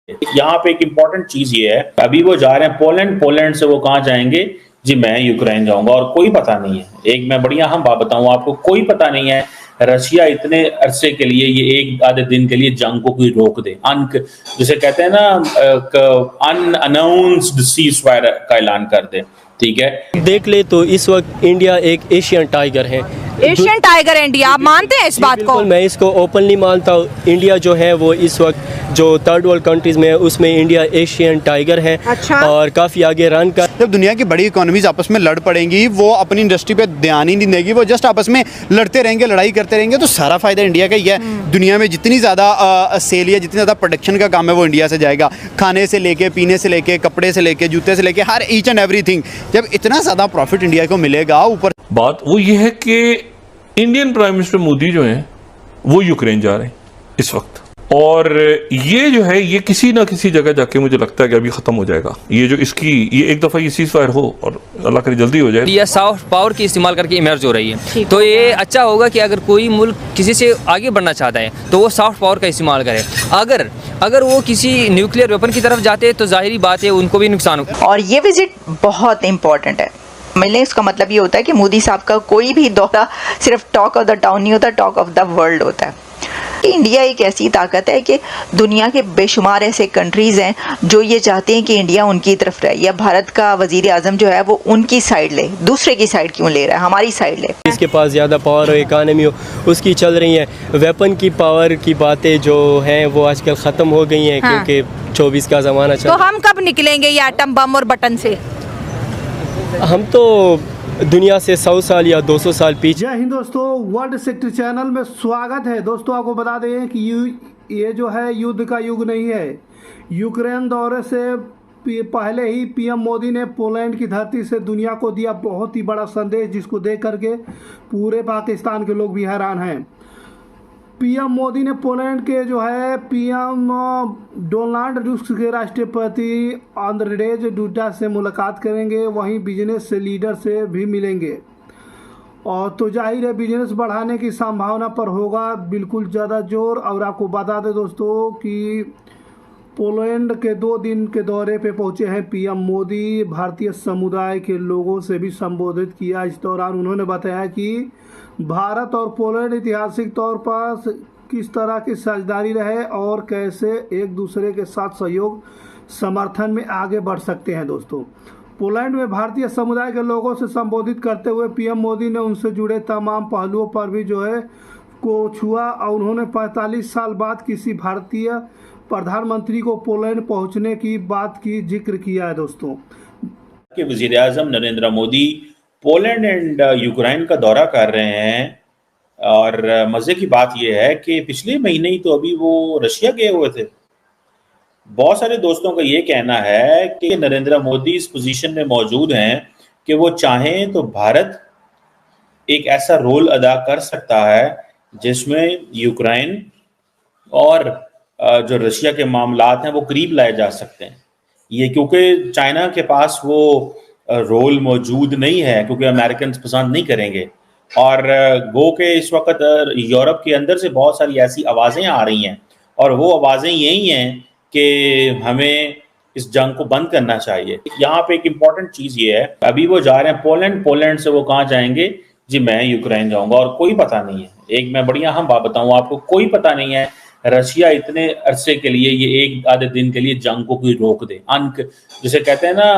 यहाँ पे एक इम्पॉर्टेंट चीज ये है, अभी वो जा रहे हैं पोलैंड, पोलैंड से वो कहाँ जाएंगे जी, मैं यूक्रेन जाऊंगा। और कोई पता नहीं है, एक मैं बढ़िया हम बात बताऊं आपको, कोई पता नहीं है रशिया इतने अरसे के लिए, ये एक आधे दिन के लिए जंग को कोई रोक दे, जिसे कहते हैं ना, अनअनाउंस्ड सीज फायर का ऐलान कर दे। ठीक है, देख ले तो इस वक्त इंडिया एक एशियन टाइगर है। एशियन टाइगर इंडिया, आप मानते हैं इस बात को? मैं इसको ओपनली मानता हूँ। इंडिया जो है वो इस वक्त जो थर्ड वर्ल्ड कंट्रीज में है उसमें इंडिया एशियन टाइगर है। अच्छा। और काफ़ी आगे रन कर। जब दुनिया की बड़ी इकोनॉमीज आपस में लड़ पड़ेंगी, वो अपनी इंडस्ट्री पे ध्यान ही नहीं देगी, वो जस्ट आपस में लड़ते रहेंगे, लड़ाई करते रहेंगे, तो सारा फायदा इंडिया का ही है। दुनिया में जितनी ज़्यादा सेल या जितनी ज़्यादा प्रोडक्शन का काम है वो इंडिया से जाएगा। खाने से लेके, पीने से लेके, कपड़े से लेके, जूते से लेके, हर ईच एंड एवरीथिंग। जब इतना ज़्यादा प्रॉफिट इंडिया को मिलेगा, ऊपर बात वो ये है कि इंडियन प्राइम मिनिस्टर मोदी जो हैं वो यूक्रेन जा रहे हैं इस वक्त, और ये जो है ये किसी ना किसी जगह जाके मुझे लगता है कि अभी खत्म हो जाएगा। ये जो इसकी ये एक दफा ये सीज फायर हो और अल्लाह करे जल्दी हो जाए। ये सॉफ्ट पावर की इस्तेमाल करके इमर्ज हो रही है, तो ये अच्छा होगा कि अगर कोई मुल्क किसी से आगे बढ़ना चाहता है तो वो सॉफ्ट पावर का इस्तेमाल करे। अगर वो किसी न्यूक्लियर वेपन की तरफ जाते हैं तो जाहिर बात है उनको भी नुकसान होगा। और ये विजिट बहुत इंपॉर्टेंट है। मिलने इसका मतलब ये होता है कि मोदी साहब का कोई भी दौरा सिर्फ टॉक ऑफ द टाउन नहीं होता, टॉक ऑफ द वर्ल्ड होता है। इंडिया एक ऐसी ताकत है कि दुनिया के बेशुमार ऐसे कंट्रीज़ हैं जो ये चाहते हैं कि इंडिया उनकी तरफ रहे, या भारत का वजीर आजम जो है वो उनकी साइड ले, दूसरे की साइड क्यों ले रहा है, हमारी साइड ले। इसके पास ज़्यादा पावर हो, इकानमी हो, उसकी चल रही है। वेपन की पावर की बातें जो हैं वो आजकल ख़त्म हो गई हैं। हाँ। क्योंकि 24 का ज़माना चल। तो हम कब निकलेंगे ये एटम बम और बटन से? हम तो दुनिया से 100 साल या 200 साल पीछे। जय हिंद दोस्तों, वर्ल्ड सेक्टर चैनल में स्वागत है। दोस्तों आपको बता दें कि ये जो है युद्ध का युग नहीं है। यूक्रेन दौरे से पहले ही पीएम मोदी ने पोलैंड की धरती से दुनिया को दिया बहुत ही बड़ा संदेश, जिसको देख करके पूरे पाकिस्तान के लोग भी हैरान हैं। पीएम मोदी ने पोलैंड के जो है पीएम डोनाल्ड टस्क के राष्ट्रपति आंद्रेज डूडा से मुलाकात करेंगे, वहीं बिजनेस से लीडर से भी मिलेंगे। और तो जाहिर है बिजनेस बढ़ाने की संभावना पर होगा बिल्कुल ज़्यादा जोर। और आपको बता दें दोस्तों कि पोलैंड के 2 दिन के दौरे पे पहुंचे हैं पीएम मोदी। भारतीय समुदाय के लोगों से भी संबोधित किया। इस दौरान उन्होंने बताया कि भारत और पोलैंड ऐतिहासिक तौर पर किस तरह की साझेदारी रहे और कैसे एक दूसरे के साथ सहयोग समर्थन में आगे बढ़ सकते हैं। दोस्तों, पोलैंड में भारतीय समुदाय के लोगों से संबोधित करते हुए पीएम मोदी ने उनसे जुड़े तमाम पहलुओं पर भी जो है को छुआ, और उन्होंने 45 साल बाद किसी भारतीय प्रधानमंत्री को पोलैंड पहुंचने की बात की जिक्र किया है। दोस्तों, कि वजीर आजम Narendra Modi Poland and Ukraine का दौरा कर रहे हैं, और मजे की बात यह है कि पिछले महीने ही तो अभी वो रशिया गए हुए थे। बहुत सारे दोस्तों का ये कहना है कि नरेंद्र मोदी इस पोजीशन में मौजूद हैं कि वो चाहें तो भारत एक ऐसा रोल अदा कर सकता है जिसमें यूक्रेन और जो रशिया के मामलात हैं वो करीब लाए जा सकते हैं। ये क्योंकि चाइना के पास वो रोल मौजूद नहीं है, क्योंकि अमेरिकन पसंद नहीं करेंगे। और गो के इस वक्त यूरोप के अंदर से बहुत सारी ऐसी आवाज़ें आ रही हैं, और वो आवाज़ें यही हैं कि हमें इस जंग को बंद करना चाहिए। यहाँ पे एक इम्पॉर्टेंट चीज़ ये है, अभी वो जा रहे हैं पोलैंड, पोलैंड से वो कहाँ जाएंगे जी, मैं यूक्रेन जाऊँगा। और कोई पता नहीं है, एक मैं बढ़िया हम बात बताऊँ आपको, कोई पता नहीं है रशिया इतने अरसे के लिए, ये एक आधे दिन के लिए जंग को कोई रोक दे, जिसे कहते हैं ना,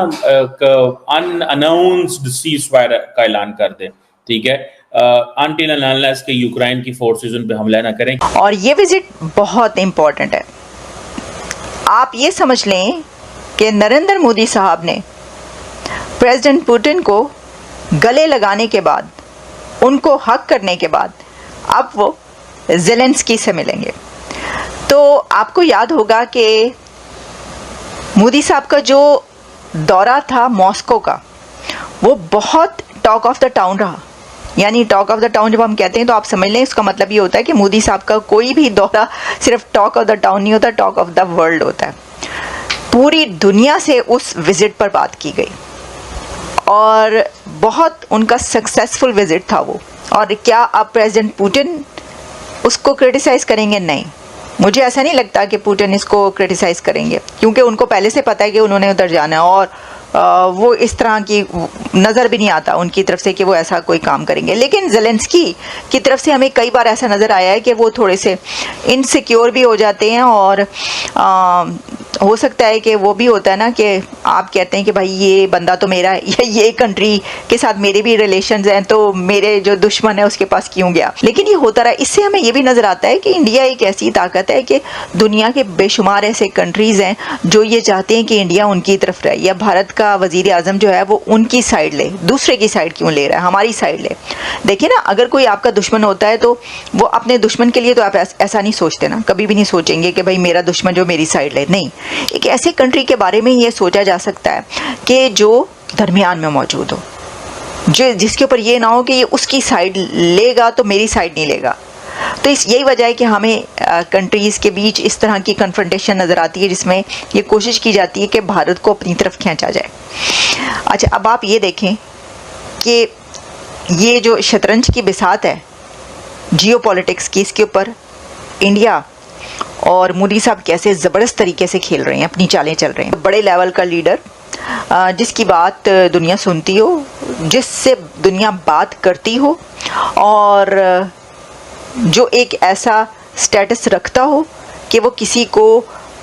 अनअनाउंस्ड सीज फायर का ऐलान कर दे। ठीक है, अनटिल एंड अनलेस के यूक्रेन की फोर्सेस उन पे हमला ना करें। और ये विजिट बहुत इंपॉर्टेंट है। आप ये समझ लें कि नरेंद्र मोदी साहब ने प्रेसिडेंट पुतिन को गले लगाने के बाद, उनको हक करने के बाद, अब वो ज़ेलेंस्की से मिलेंगे। तो आपको याद होगा कि मोदी साहब का जो दौरा था मॉस्को का, वो बहुत टॉक ऑफ द टाउन रहा। यानी टॉक ऑफ द टाउन जब हम कहते हैं तो आप समझ लें इसका मतलब ये होता है कि मोदी साहब का कोई भी दौरा सिर्फ टॉक ऑफ द टाउन नहीं होता, टॉक ऑफ द वर्ल्ड होता है। पूरी दुनिया से उस विज़िट पर बात की गई और बहुत उनका सक्सेसफुल विज़िट था वो। और क्या अब प्रेसिडेंट पुतिन उसको क्रिटिसाइज़ करेंगे? नहीं, मुझे ऐसा नहीं लगता कि पुतिन इसको क्रिटिसाइज़ करेंगे, क्योंकि उनको पहले से पता है कि उन्होंने उधर जाना है, और वो इस तरह की नज़र भी नहीं आता उनकी तरफ से कि वो ऐसा कोई काम करेंगे। लेकिन ज़ेलेंस्की की तरफ से हमें कई बार ऐसा नज़र आया है कि वो थोड़े से इनसिक्योर भी हो जाते हैं, और हो सकता है कि वो भी होता है ना कि आप कहते हैं कि भाई ये बंदा तो मेरा है, या ये कंट्री के साथ मेरे भी रिलेशंस हैं, तो मेरे जो दुश्मन है उसके पास क्यों गया। लेकिन ये होता रहा। इससे हमें ये भी नज़र आता है कि इंडिया एक ऐसी ताकत है कि दुनिया के बेशुमार ऐसे कंट्रीज़ हैं जो ये चाहते हैं कि इंडिया उनकी तरफ रहे, या भारत का वज़ीर आज़म जो है वो उनकी साइड ले, दूसरे की साइड क्यों ले रहा है, हमारी साइड ले। देखिए ना, अगर कोई आपका दुश्मन होता है तो वो अपने दुश्मन के लिए तो आप ऐसा नहीं सोचते ना, कभी भी नहीं सोचेंगे कि भाई मेरा दुश्मन जो मेरी साइड ले। नहीं, एक ऐसे कंट्री के बारे में ये सोचा जा सकता है कि जो दरमियान में मौजूद हो, जो जिसके ऊपर ये ना हो कि ये उसकी साइड लेगा तो मेरी साइड नहीं लेगा। तो यही वजह है कि हमें कंट्रीज़ के बीच इस तरह की कन्फ्रंटेशन नज़र आती है, जिसमें ये कोशिश की जाती है कि भारत को अपनी तरफ खींचा जाए। अच्छा, अब आप ये देखें कि ये जो शतरंज की बिसात है जियोपॉलिटिक्स की, इसके ऊपर इंडिया और मोदी साहब कैसे ज़बरदस्त तरीके से खेल रहे हैं, अपनी चालें चल रहे हैं। बड़े लेवल का लीडर, जिसकी बात दुनिया सुनती हो, जिससे दुनिया बात करती हो, और जो एक ऐसा स्टेटस रखता हो कि वो किसी को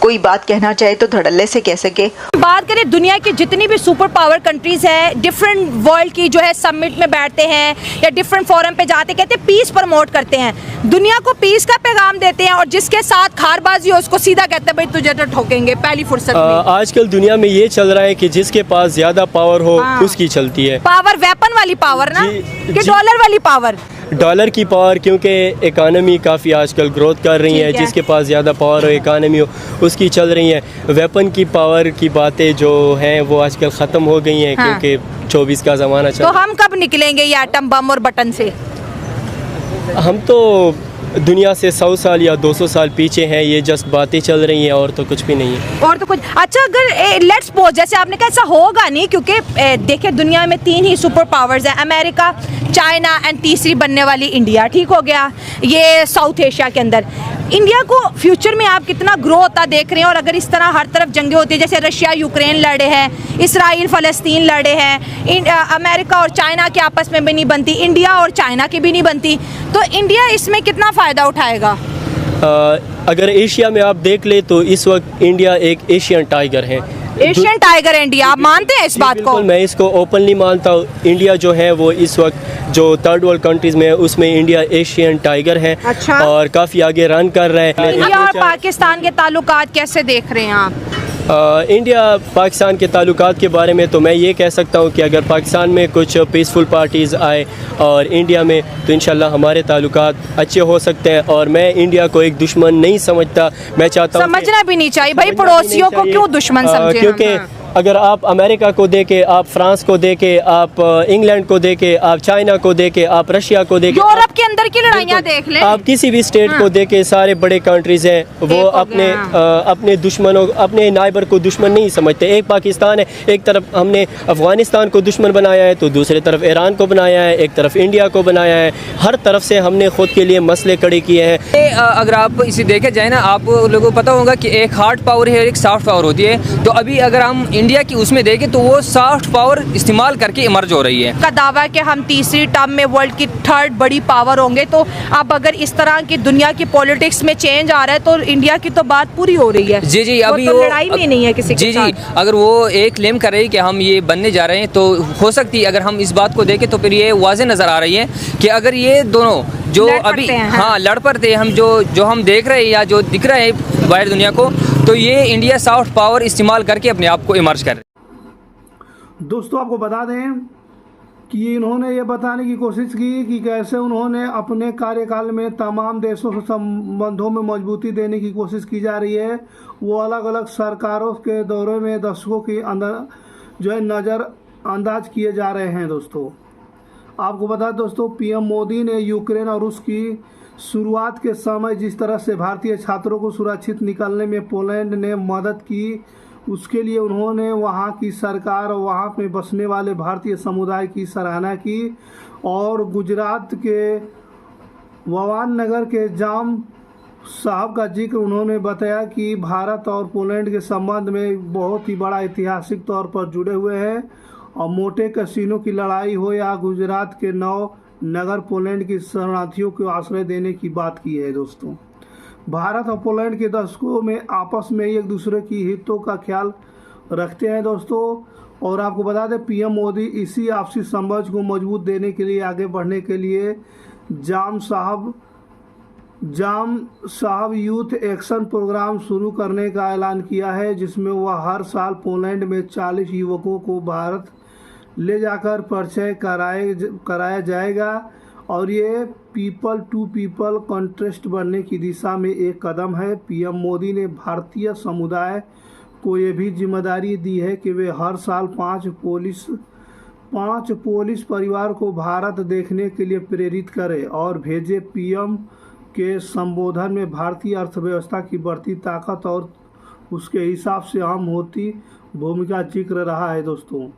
कोई बात कहना चाहे तो धड़ल्ले से कह सके। बात करें दुनिया की जितनी भी सुपर पावर कंट्रीज है, डिफरेंट वर्ल्ड की जो है समिट में बैठते हैं या डिफरेंट फोरम पे जाते, कहते हैं पीस प्रमोट करते हैं, दुनिया को पीस का पैगाम देते हैं, और जिसके साथ खारबाजी हो उसको सीधा कहते हैं भाई तुझे तो ठोकेंगे पहली फुर्सत में। आजकल दुनिया में ये चल रहा है कि जिसके पास ज्यादा पावर हो उसकी चलती है। पावर वेपन वाली पावर ना, कि डॉलर वाली पावर? डॉलर की पावर, क्योंकि इकानमी काफ़ी आजकल ग्रोथ कर रही है, जिसके पास ज़्यादा पावर हो इकानमी हो उसकी चल रही है। वेपन की पावर की बातें जो हैं वो आजकल ख़त्म हो गई हैं, क्योंकि 24 का ज़माना चल। तो हम कब निकलेंगे ये एटम बम और बटन से? हम तो दुनिया से 100 साल या 200 साल पीछे हैं, ये जस्ट बातें चल रही हैं और तो कुछ भी नहीं है। और तो कुछ अच्छा, अगर लेट्स सपोज जैसे आपने कहा ऐसा होगा नहीं, क्योंकि देखिए दुनिया में 3 ही सुपर पावर्स हैं, अमेरिका, चाइना एंड तीसरी बनने वाली इंडिया। ठीक हो गया, ये साउथ एशिया के अंदर। इंडिया को फ्यूचर में आप कितना ग्रो होता देख रहे हैं? और अगर इस तरह हर तरफ जंगें होती है, जैसे रशिया यूक्रेन लड़े हैं, इसराइल फ़लस्तीन लड़े हैं, अमेरिका और चाइना के आपस में भी नहीं बनती, इंडिया और चाइना की भी नहीं बनती, तो इंडिया इसमें कितना फ़ायदा उठाएगा? अगर एशिया में आप देख ले तो इस वक्त इंडिया एक एशियन टाइगर है। एशियन टाइगर इंडिया, आप मानते हैं इस बात को? मैं इसको ओपनली मानता हूँ। इंडिया जो है वो इस वक्त जो थर्ड वर्ल्ड कंट्रीज में है उसमें इंडिया एशियन टाइगर है। अच्छा। और काफ़ी आगे रन कर रहा है। इंडिया और पाकिस्तान के ताल्लुकात कैसे देख रहे हैं आप? इंडिया पाकिस्तान के ताल्लुकात के बारे में तो मैं ये कह सकता हूँ कि अगर पाकिस्तान में कुछ पीसफुल पार्टीज़ आए और इंडिया में, तो इंशाल्लाह हमारे ताल्लुकात अच्छे हो सकते हैं। और मैं इंडिया को एक दुश्मन नहीं समझता। मैं चाहता हूँ, समझना भी नहीं चाहिए भाई, पड़ोसियों को क्यों दुश्मन समझे? क्योंकि अगर आप अमेरिका को देके, आप फ्रांस को देके, आप इंग्लैंड को देके, आप चाइना को देके, आप रशिया को देके, यूरोप के अंदर की लड़ाइयाँ देख लें, आप किसी भी स्टेट को देके, सारे बड़े कंट्रीज हैं वो अपने दुश्मनों, अपने नाइबर को दुश्मन नहीं समझते। एक पाकिस्तान है, एक तरफ हमने अफगानिस्तान को दुश्मन बनाया है तो दूसरी तरफ ईरान को बनाया है, एक तरफ इंडिया को बनाया है। हर तरफ से हमने खुद के लिए मसले खड़े किए हैं। अगर आप इसे देखे जाए ना, आप लोगों को पता होगा कि एक हार्ड पावर है और एक सॉफ्ट पावर होती है। तो अभी अगर हम इंडिया की उसमें देखें तो वो सॉफ्ट पावर इस्तेमाल करके इमर्ज हो रही है। का दावा है कि हम तीसरी टर्म में वर्ल्ड की 3rd बड़ी पावर होंगे। तो अब अगर इस तरह की दुनिया की पॉलिटिक्स में चेंज आ रहा है तो इंडिया की तो बात पूरी हो रही है। जी जी, अभी वो लड़ाई में नहीं है किसी के साथ। जी, अगर वो एक क्लेम कर रही है कि हम ये बनने जा रहे हैं, तो हो सकती है अगर हम इस बात को देखें तो फिर ये वाज़े नज़र आ रही है कि अगर ये दोनों जो अभी लड़ पड़ते हैं, हम जो हम देख रहे हैं या जो दिख रहा है बाहर दुनिया को, तो ये इंडिया सॉफ्ट पावर इस्तेमाल करके अपने आप को इमर्ज कर रहे हैं। दोस्तों आपको बता दें कि इन्होंने ये बताने की कोशिश की कि कैसे उन्होंने अपने कार्यकाल में तमाम देशों से संबंधों में मजबूती देने की कोशिश की जा रही है। वो अलग अलग सरकारों के दौरे में दशकों की अंदर जो है नज़रअंदाज किए जा रहे हैं। दोस्तों आपको बता दोस्तों, पीएम मोदी ने यूक्रेन और रूस की शुरुआत के समय जिस तरह से भारतीय छात्रों को सुरक्षित निकलने में पोलैंड ने मदद की, उसके लिए उन्होंने वहां की सरकार और वहां में बसने वाले भारतीय समुदाय की सराहना की। और गुजरात के ववान नगर के जाम साहब का जिक्र उन्होंने बताया कि भारत और पोलैंड के संबंध में बहुत ही बड़ा ऐतिहासिक तौर पर जुड़े हुए हैं और मोटे कैसीनो की लड़ाई हो या गुजरात के 9 नगर पोलैंड की शरणार्थियों को आश्रय देने की बात की है। दोस्तों, भारत और पोलैंड के दशकों में आपस में एक दूसरे की हितों का ख्याल रखते हैं दोस्तों। और आपको बता दें, पीएम मोदी इसी आपसी संबंध को मजबूत देने के लिए आगे बढ़ने के लिए जाम साहब यूथ एक्शन प्रोग्राम शुरू करने का ऐलान किया है, जिसमें वह हर साल पोलैंड में 40 युवकों को भारत ले जाकर परिचय कराया जाएगा और ये पीपल टू पीपल कॉन्ट्रैक्ट बनने की दिशा में एक कदम है। पीएम मोदी ने भारतीय समुदाय को ये भी जिम्मेदारी दी है कि वे हर साल 5 पोलिश परिवार को भारत देखने के लिए प्रेरित करें और भेजे। पीएम के संबोधन में भारतीय अर्थव्यवस्था की बढ़ती ताकत और उसके हिसाब से अहम होती भूमिका जिक्र रहा है दोस्तों।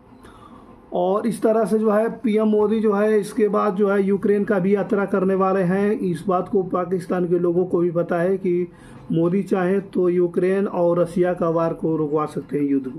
और इस तरह से जो है पीएम मोदी जो है इसके बाद जो है यूक्रेन का भी यात्रा करने वाले हैं। इस बात को पाकिस्तान के लोगों को भी पता है कि मोदी चाहे तो यूक्रेन और रसिया का वार को रुकवा सकते हैं, युद्ध को।